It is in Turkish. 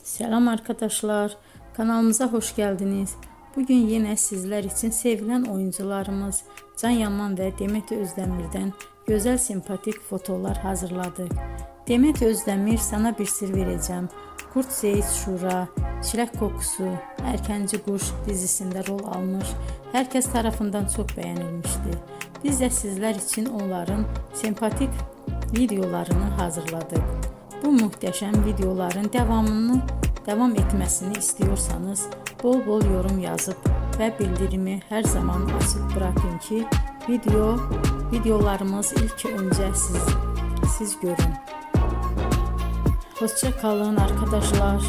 Selam arkadaşlar, kanalımıza hoş geldiniz. Bugün yine sizler için sevilen oyuncularımız Can Yaman ve Demet Özdemir'den güzel sempatik fotolar hazırladık. Demet Özdemir sana bir sır vereceğim. Kurt Seyit Şura, Çilek Kokusu, Erkenci Kuş dizisinde rol almış. Herkes tarafından çok beğenilmişti. Biz de sizler için onların sempatik videolarını hazırladık. Bu muhteşem videoların devam etmesini istiyorsanız bol bol yorum yazıp ve bildirimi her zaman açık bırakın ki videolarımız ilk önce siz görün. Hoşça kalın arkadaşlar.